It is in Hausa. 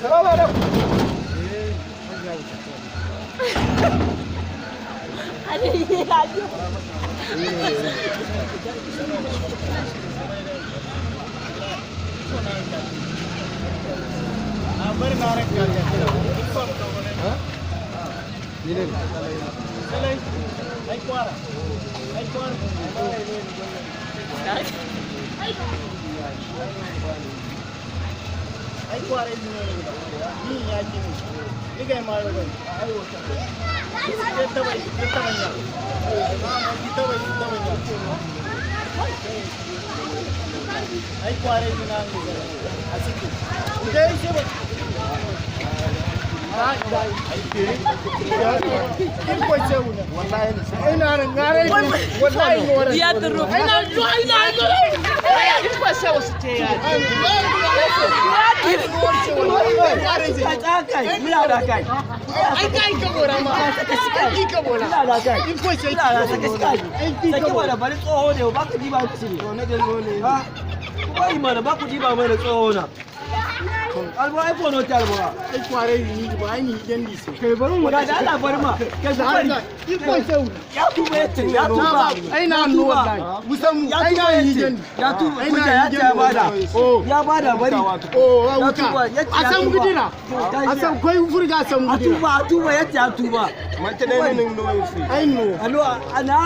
Salamu alaikum. Ai kware ni ya kini ni ga ma ro bai ai wata ke tawai ya ki tawai ya ai kware ni na ni asiki dai sai ba ai dai ai ke in ko ce wuna wallahi ina nan gare wallahi ni wala ya turu ina ba sai wasu ce ya Alba ai kono ta alba. ai kware ni ba ai ni dan di sai Kai bari mu da Allah bar ma. Kai da bari. ko sai Ya tuba yace ya tuba. ai na no wallahi musan ai na yi dan Ya tuba ai kuja na ya ta bada. Ya bada bari. oh Ya wuta tuba a san gudina a san koi furga san A gudina tuba yace ya tuba. man ta dai nan no ai no Alo ana